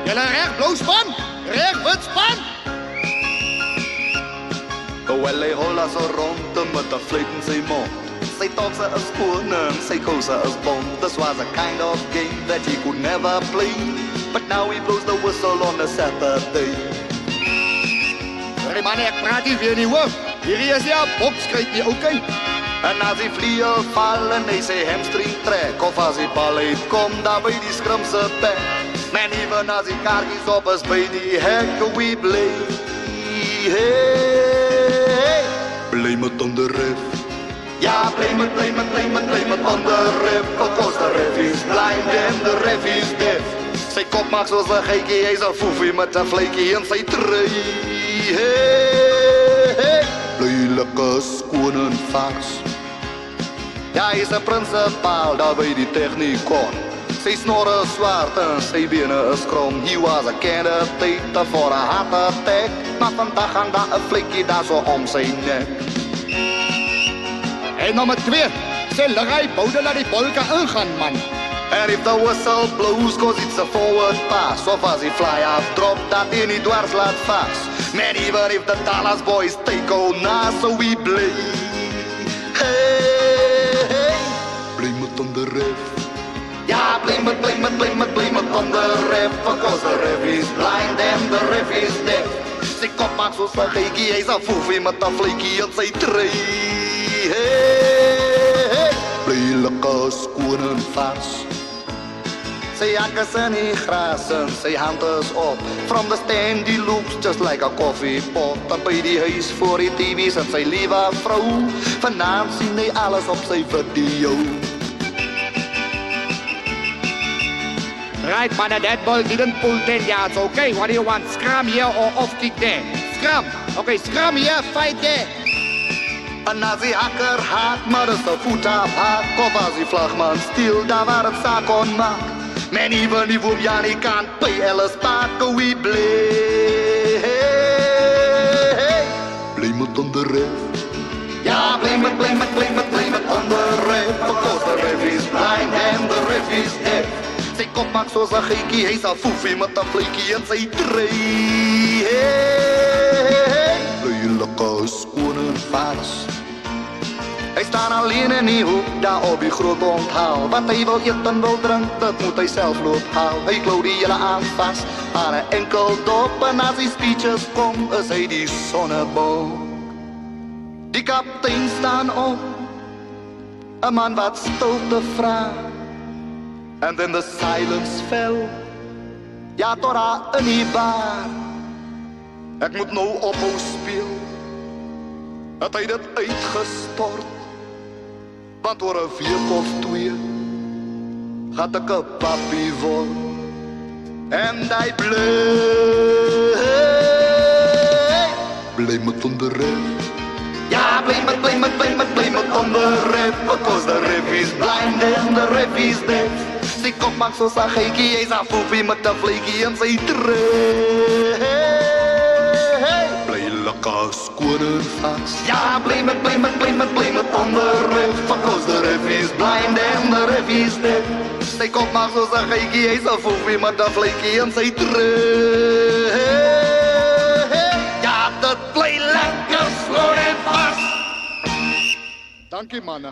Julle reg, blou span? Reg, wit span? Wel hy hol as 'n ronde met 'n fluit in sy mond. Sy togse is koning, sy kose is bond. This was a kind of game that he could never play. But now he blows the whistle on a Saturday. Sorry man, ek praat nie weer nie hoor. Hierdie is nie 'n bokskryd nie, okay? En as die vleuel val en hy sy hamstring trek, of as die bal uitkom daar by die skrim se bek, man, even as die kaartjies op is by die hek, we bly. Hey, bly met on the ref. Ja, bly met on the ref, because the ref is blind and the ref is deaf. Sy kop maak soos 'n geitjie, hy's 'n foefie met 'n vletjie in sy trui. Hey, bly lekker skoon en vars. Ja, hy's 'n prinsipaal daar by die technikon. Sy snor is swart en sy bene is krom. He was a candidate for a heart attack, maar vandag hang daar 'n vletjie daar so om sy nek. En nommer 2, sê Larry Boude laat die bal kan ingaan man. And if the whistle blows, cause it's a forward pass, of as he fly off drop, dat hy nie dwars laat vas. Man, even if the Dallas boys take on us, so we play. Hey, blame it on the ref. Ja, blame it on the ref, because the ref is blind and the ref is deaf. Sy kop maak soos 'n geitjie, hy's 'n foefie met 'n vletjie in sy trui. Hey, bly lekker skoon en vars. Sy jak is in die gras en sy hand is op. From the stand he looks just like a coffee pot. En by die huis voor die TV's en sy liewe vrou, vanaand sien hy alles op sy video. Right man, that ball didn't pull 10 yards, okay? What do you want, scrum here or off kick there? Scrum, okay, scrum here, fight there. En as die hakker haat, maar is 'n voet op haak, of as die vlagman stil, daar waar het saak kon maak. Man, even if we can't pay Ellis Park, we blame. Blame it on the ref. Ja, blame it on the ref, because the ref is blind and the ref is deaf. Sy kop maak soos 'n geitjie, hy's 'n foefie met 'n vletjie in sy trui. Hey, bly lekker skoon en vars. Hy staan alleen in die hoek, daar op die groot onthaal. Wat hy wil eet en wil drink, dat moet hy self loop haal. Hy klou die hele aan vast, aan 'n enkel dop. En as die speeches kom, is hy die sonnebok. Die kaptein staan op, 'n man wat stilte vra. And then the silence fell, ja, tot daar in die bar. Ek moet nou ophou speel, het hy dit uitgestort. Want oor 'n week of 2 gaat ek 'n papi word. En hy bly met on the ref. Ja, bly met on the ref, because the ref is blind and the ref is deaf. Sy kop maak soos 'n geitjie, hy's 'n foefie met 'n vletjie in sy trui. Bly lekker skoon en vars. Ja, bly met on the ref, because the ref is blind and the ref is deaf. Sy kop maak soos 'n geitjie, hy's 'n foefie met 'n vletjie in sy trui. Ja, dit bly lekker skoon en vars. Dankie manne.